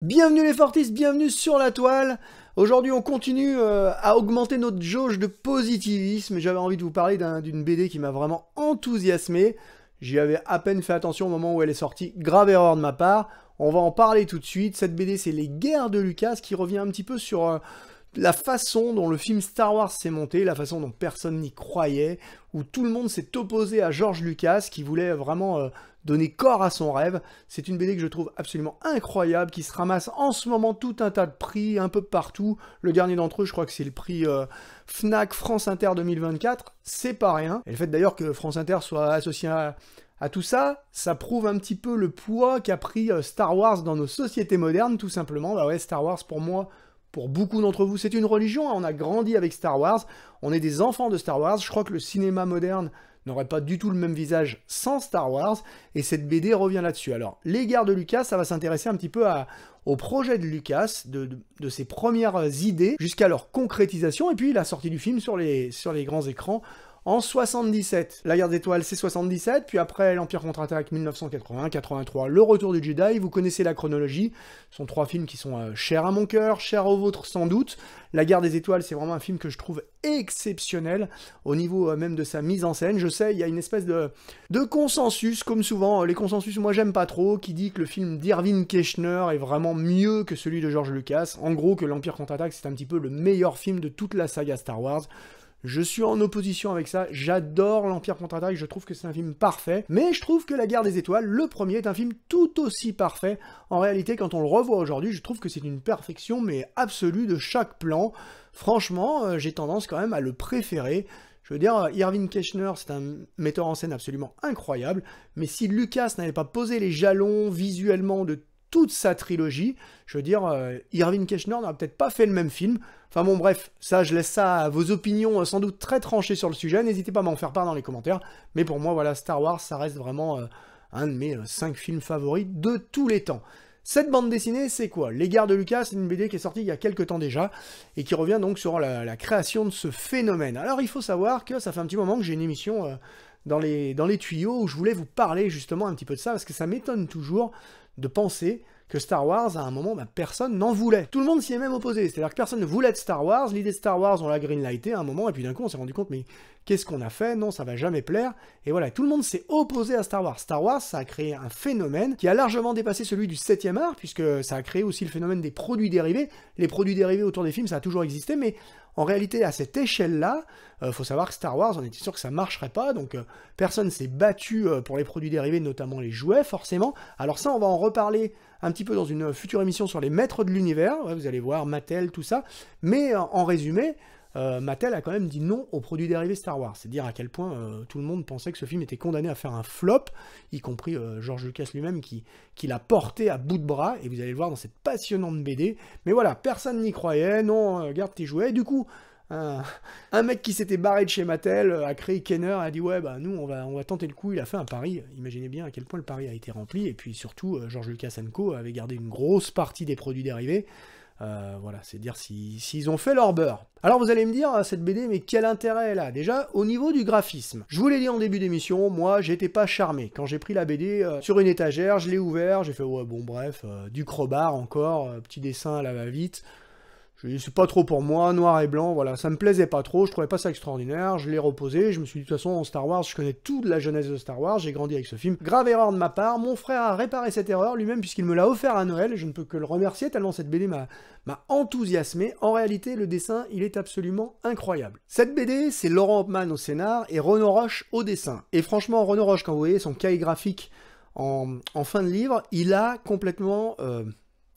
Bienvenue les Fortistes, bienvenue sur la toile. Aujourd'hui on continue à augmenter notre jauge de positivisme. J'avais envie de vous parler d'une BD qui m'a vraiment enthousiasmé. J'y avais à peine fait attention au moment où elle est sortie. Grave erreur de ma part. On va en parler tout de suite. Cette BD c'est Les Guerres de Lucas qui revient un petit peu sur la façon dont le film Star Wars s'est monté, la façon dont personne n'y croyait, où tout le monde s'est opposé à George Lucas qui voulait vraiment donner corps à son rêve. C'est une BD que je trouve absolument incroyable, qui se ramasse en ce moment tout un tas de prix, un peu partout. Le dernier d'entre eux, je crois que c'est le prix Fnac France Inter 2024, c'est pas rien. Et le fait d'ailleurs que France Inter soit associé à tout ça, ça prouve un petit peu le poids qu'a pris Star Wars dans nos sociétés modernes, tout simplement. Bah ouais, Star Wars pour moi, pour beaucoup d'entre vous, c'est une religion, hein. On a grandi avec Star Wars, on est des enfants de Star Wars, je crois que le cinéma moderne n'aurait pas du tout le même visage sans Star Wars, et cette BD revient là-dessus. Alors, Les Guerres de Lucas, ça va s'intéresser un petit peu au projet de Lucas, de ses premières idées, jusqu'à leur concrétisation, et puis la sortie du film sur les grands écrans, en 77. La Guerre des Étoiles, c'est 77, puis après l'Empire contre-attaque 1980, 83, Le Retour du Jedi, vous connaissez la chronologie, ce sont trois films qui sont chers à mon cœur, chers au vôtre sans doute. La Guerre des Étoiles, c'est vraiment un film que je trouve exceptionnel, au niveau même de sa mise en scène. Je sais, il y a une espèce de consensus, comme souvent, les consensus, moi j'aime pas trop, qui dit que le film d'Irving Keschner est vraiment mieux que celui de George Lucas, en gros que l'Empire contre-attaque, c'est un petit peu le meilleur film de toute la saga Star Wars. Je suis en opposition avec ça, j'adore l'Empire contre-attaque, je trouve que c'est un film parfait, mais je trouve que La Guerre des Étoiles, le premier, est un film tout aussi parfait. En réalité, quand on le revoit aujourd'hui, je trouve que c'est une perfection, mais absolue de chaque plan. Franchement, j'ai tendance quand même à le préférer. Je veux dire, Irving Keschner, c'est un metteur en scène absolument incroyable, mais si Lucas n'avait pas posé les jalons visuellement de toute sa trilogie, je veux dire, Irving Keschner n'aurait peut-être pas fait le même film. Enfin bon, bref, ça, je laisse ça à vos opinions sans doute très tranchées sur le sujet, n'hésitez pas à m'en faire part dans les commentaires, mais pour moi, voilà, Star Wars, ça reste vraiment un de mes 5 films favoris de tous les temps. Cette bande dessinée, c'est quoi? Les Guerres de Lucas, c'est une BD qui est sortie il y a quelques temps déjà, et qui revient donc sur la création de ce phénomène. Alors, il faut savoir que ça fait un petit moment que j'ai une émission dans les tuyaux où je voulais vous parler justement un petit peu de ça, parce que ça m'étonne toujours de penser que Star Wars, à un moment, personne n'en voulait. Tout le monde s'y est même opposé, c'est-à-dire que personne ne voulait de Star Wars, l'idée de Star Wars, on l'a greenlightée à un moment, et puis d'un coup on s'est rendu compte, mais qu'est-ce qu'on a fait? Non, ça va jamais plaire, et voilà, tout le monde s'est opposé à Star Wars. Star Wars, ça a créé un phénomène qui a largement dépassé celui du 7e art, puisque ça a créé aussi le phénomène des produits dérivés. Les produits dérivés autour des films, ça a toujours existé, mais en réalité, à cette échelle-là, faut savoir que Star Wars, on était sûr que ça marcherait pas, donc personne s'est battu pour les produits dérivés, notamment les jouets, forcément. Alors ça, on va en reparler un petit peu dans une future émission sur les maîtres de l'univers, ouais, vous allez voir, Mattel, tout ça. Mais en résumé, Mattel a quand même dit non aux produits dérivés Star Wars. C'est dire à quel point tout le monde pensait que ce film était condamné à faire un flop, y compris George Lucas lui-même qui l'a porté à bout de bras, et vous allez le voir dans cette passionnante BD. Mais voilà, personne n'y croyait, non, garde tes jouets. Du coup, un mec qui s'était barré de chez Mattel a créé Kenner, a dit ouais bah nous on va tenter le coup, il a fait un pari, imaginez bien à quel point le pari a été rempli, et puis surtout George Lucas & Co avait gardé une grosse partie des produits dérivés. Voilà, c'est dire s'ils ont fait leur beurre. Alors vous allez me dire, cette BD, mais quel intérêt elle a? Déjà, au niveau du graphisme. Je vous l'ai dit en début d'émission, moi, j'étais pas charmé. Quand j'ai pris la BD sur une étagère, je l'ai ouvert, j'ai fait, ouais, bon, bref, du crowbar encore, petit dessin à la va-vite. Je dis, c'est pas trop pour moi, noir et blanc, voilà, ça me plaisait pas trop, je trouvais pas ça extraordinaire, je l'ai reposé, je me suis dit, de toute façon, en Star Wars, je connais toute la jeunesse de Star Wars, j'ai grandi avec ce film. Grave erreur de ma part, mon frère a réparé cette erreur lui-même, puisqu'il me l'a offert à Noël, et je ne peux que le remercier, tellement cette BD m'a enthousiasmé. En réalité, le dessin, il est absolument incroyable. Cette BD, c'est Laurent Hopman au scénar, et Renaud Roche au dessin. Et franchement, Renaud Roche, quand vous voyez son cahier graphique en fin de livre, il a complètement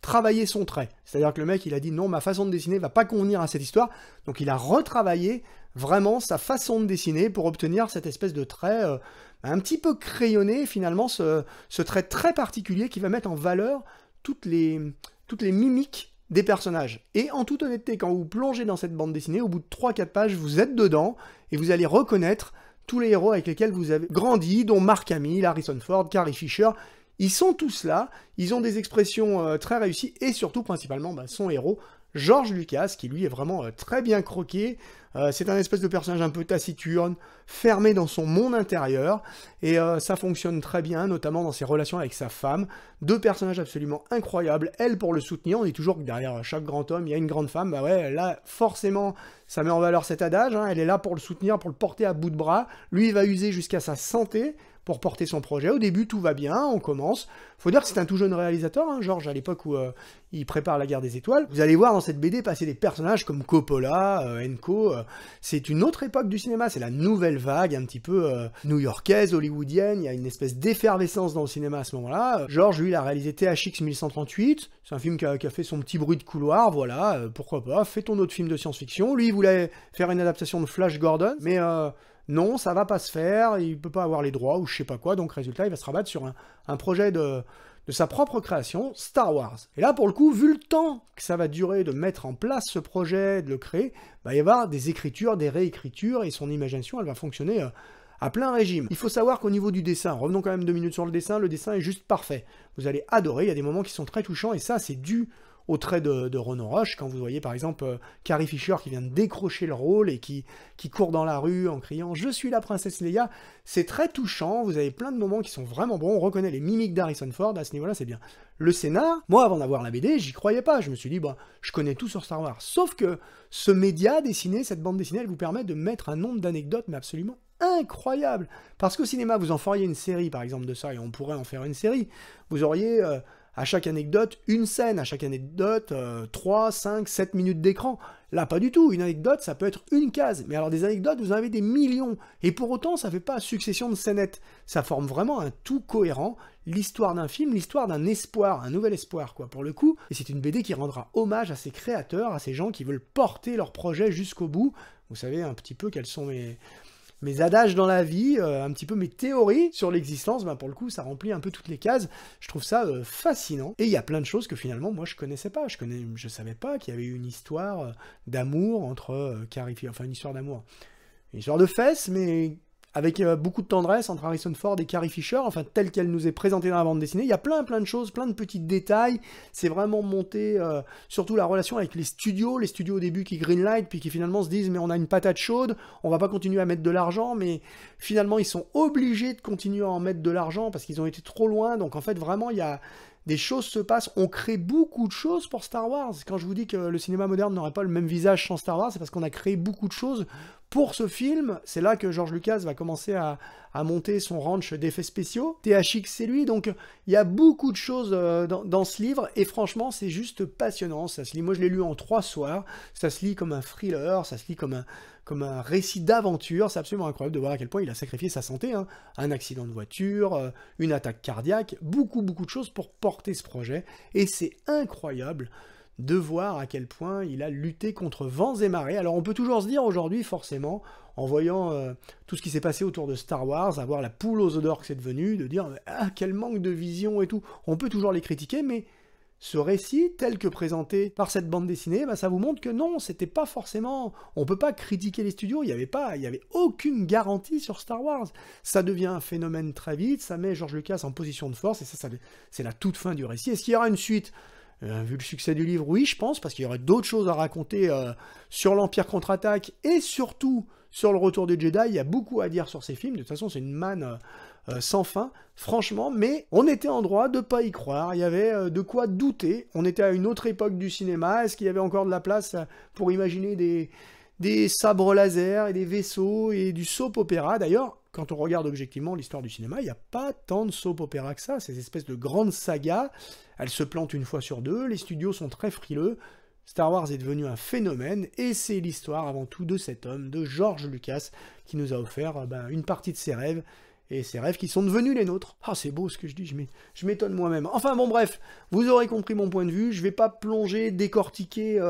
travailler son trait. C'est-à-dire que le mec, il a dit non, ma façon de dessiner va pas convenir à cette histoire, donc il a retravaillé vraiment sa façon de dessiner pour obtenir cette espèce de trait un petit peu crayonné, finalement, ce trait très particulier qui va mettre en valeur toutes les mimiques des personnages. Et en toute honnêteté, quand vous plongez dans cette bande dessinée, au bout de 3-4 pages, vous êtes dedans, et vous allez reconnaître tous les héros avec lesquels vous avez grandi, dont Mark Hamill, Harrison Ford, Carrie Fisher. Ils sont tous là, ils ont des expressions très réussies, et surtout, principalement, son héros, George Lucas, qui lui est vraiment très bien croqué. C'est un espèce de personnage un peu taciturne, fermé dans son monde intérieur, et ça fonctionne très bien, notamment dans ses relations avec sa femme. Deux personnages absolument incroyables, elle pour le soutenir, on dit toujours que derrière chaque grand homme, il y a une grande femme, bah ouais, là, forcément, ça met en valeur cet adage, hein, elle est là pour le soutenir, pour le porter à bout de bras, lui, il va user jusqu'à sa santé pour porter son projet. Au début, tout va bien, on commence. Faut dire que c'est un tout jeune réalisateur, hein, George, à l'époque où il prépare la guerre des étoiles. Vous allez voir dans cette BD passer des personnages comme Coppola, Enco. C'est une autre époque du cinéma, c'est la nouvelle vague, un petit peu new-yorkaise, hollywoodienne. Il y a une espèce d'effervescence dans le cinéma à ce moment-là. George, lui, il a réalisé THX 1138. C'est un film qui a fait son petit bruit de couloir, voilà, pourquoi pas. Fais ton autre film de science-fiction. Lui, il voulait faire une adaptation de Flash Gordon, mais non, ça va pas se faire, il peut pas avoir les droits ou je sais pas quoi, donc résultat, il va se rabattre sur un projet de sa propre création, Star Wars. Et là, pour le coup, vu le temps que ça va durer de mettre en place ce projet, de le créer, bah, il va y avoir des écritures, des réécritures, et son imagination, elle va fonctionner à plein régime. Il faut savoir qu'au niveau du dessin, revenons quand même 2 minutes sur le dessin est juste parfait. Vous allez adorer, il y a des moments qui sont très touchants, et ça, c'est dû au trait de Renaud Roche, quand vous voyez par exemple Carrie Fisher qui vient de décrocher le rôle et qui court dans la rue en criant « Je suis la princesse Leia », c'est très touchant, vous avez plein de moments qui sont vraiment bons, on reconnaît les mimiques d'Harrison Ford, à ce niveau-là c'est bien. Le scénar, moi avant d'avoir la BD, j'y croyais pas, je me suis dit bah, je connais tout sur Star Wars, sauf que ce média dessiné, cette bande dessinée, elle vous permet de mettre un nombre d'anecdotes mais absolument incroyable, parce qu'au cinéma vous en feriez une série par exemple de ça, et on pourrait en faire une série, vous auriez à chaque anecdote, une scène, à chaque anecdote, 3, 5, 7 minutes d'écran. Là, pas du tout. Une anecdote, ça peut être une case. Mais alors, des anecdotes, vous en avez des millions. Et pour autant, ça ne fait pas succession de scénettes. Ça forme vraiment un tout cohérent. L'histoire d'un film, l'histoire d'un espoir, un nouvel espoir, quoi, pour le coup. Et c'est une BD qui rendra hommage à ses créateurs, à ces gens qui veulent porter leur projet jusqu'au bout. Vous savez un petit peu quels sont mes adages dans la vie, un petit peu mes théories sur l'existence, ben pour le coup, ça remplit un peu toutes les cases. Je trouve ça fascinant. Et il y a plein de choses que finalement, moi, je connaissais pas. Je savais pas qu'il y avait eu une histoire d'amour entre Carrie Fisher, enfin une histoire d'amour. Une histoire de fesses, mais avec beaucoup de tendresse entre Harrison Ford et Carrie Fisher, enfin telle qu'elle nous est présentée dans la bande dessinée. Il y a plein de choses, plein de petits détails. C'est vraiment monté, surtout la relation avec les studios au début qui greenlight, puis qui finalement se disent mais on a une patate chaude, on va pas continuer à mettre de l'argent, mais finalement ils sont obligés de continuer à en mettre de l'argent parce qu'ils ont été trop loin, donc en fait vraiment il y a... Des choses se passent, on crée beaucoup de choses pour Star Wars. Quand je vous dis que le cinéma moderne n'aurait pas le même visage sans Star Wars, c'est parce qu'on a créé beaucoup de choses pour ce film. C'est là que George Lucas va commencer à monter son ranch d'effets spéciaux. THX, c'est lui, donc il y a beaucoup de choses dans ce livre, et franchement, c'est juste passionnant. Ça se lit, moi je l'ai lu en 3 soirs, ça se lit comme un thriller, ça se lit comme un récit d'aventure. C'est absolument incroyable de voir à quel point il a sacrifié sa santé, hein. Un accident de voiture, une attaque cardiaque, beaucoup de choses pour porter ce projet, et c'est incroyable de voir à quel point il a lutté contre vents et marées. Alors on peut toujours se dire aujourd'hui, forcément, en voyant tout ce qui s'est passé autour de Star Wars, à voir la poule aux œufs d'or que c'est devenu, de dire « Ah, quel manque de vision et tout », on peut toujours les critiquer, mais ce récit, tel que présenté par cette bande dessinée, bah, ça vous montre que non, c'était pas forcément... On peut pas critiquer les studios, il y avait aucune garantie sur Star Wars. Ça devient un phénomène très vite, ça met George Lucas en position de force, et ça c'est la toute fin du récit. Est-ce qu'il y aura une suite ? Vu le succès du livre, oui, je pense, parce qu'il y aurait d'autres choses à raconter sur l'Empire contre-attaque, et surtout sur le retour des Jedi. Il y a beaucoup à dire sur ces films, de toute façon c'est une manne sans fin, franchement, mais on était en droit de pas y croire, il y avait de quoi douter, on était à une autre époque du cinéma, est-ce qu'il y avait encore de la place pour imaginer des sabres laser et des vaisseaux et du soap opéra. D'ailleurs, quand on regarde objectivement l'histoire du cinéma, il n'y a pas tant de soap opéra que ça, ces espèces de grandes sagas, elles se plantent une fois sur deux, les studios sont très frileux, Star Wars est devenu un phénomène, et c'est l'histoire avant tout de cet homme, de George Lucas, qui nous a offert une partie de ses rêves, et ces rêves qui sont devenus les nôtres. Ah, c'est beau ce que je dis, je m'étonne moi-même. Enfin bon, bref, vous aurez compris mon point de vue, je vais pas plonger, décortiquer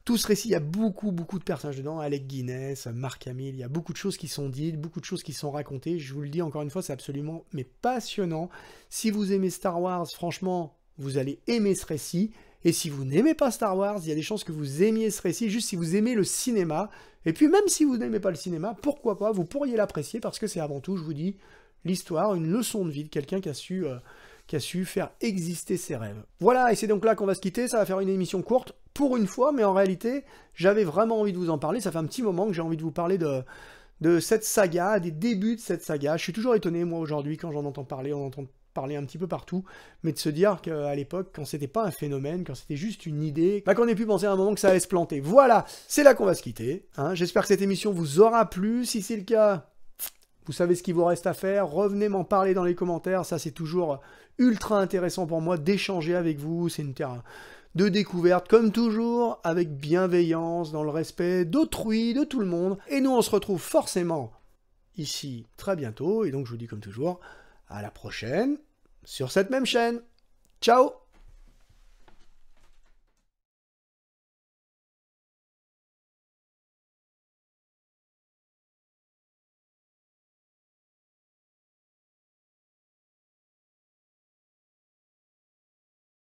tout ce récit, il y a beaucoup de personnages dedans, Alec Guinness, Mark Hamill, il y a beaucoup de choses qui sont dites, beaucoup de choses qui sont racontées, je vous le dis encore une fois, c'est absolument passionnant. Si vous aimez Star Wars, franchement, vous allez aimer ce récit, et si vous n'aimez pas Star Wars, il y a des chances que vous aimiez ce récit, juste si vous aimez le cinéma, et puis même si vous n'aimez pas le cinéma, pourquoi pas, vous pourriez l'apprécier, parce que c'est avant tout, je vous dis, l'histoire, une leçon de vie de quelqu'un qui qui a su faire exister ses rêves. Voilà, et c'est donc là qu'on va se quitter, ça va faire une émission courte, pour une fois, mais en réalité, j'avais vraiment envie de vous en parler, ça fait un petit moment que j'ai envie de vous parler de cette saga, des débuts de cette saga. Je suis toujours étonné, moi, aujourd'hui, quand j'en entends parler, on entend parler un petit peu partout, mais de se dire qu'à l'époque, quand c'était pas un phénomène, quand c'était juste une idée, qu'on ait pu penser à un moment que ça allait se planter. Voilà, c'est là qu'on va se quitter. Hein. J'espère que cette émission vous aura plu. Si c'est le cas, vous savez ce qu'il vous reste à faire. Revenez m'en parler dans les commentaires. Ça, c'est toujours ultra intéressant pour moi d'échanger avec vous. C'est une terre de découverte, comme toujours, avec bienveillance, dans le respect d'autrui, de tout le monde. Et nous, on se retrouve forcément ici très bientôt. Et donc, je vous dis comme toujours, à la prochaine, sur cette même chaîne. Ciao!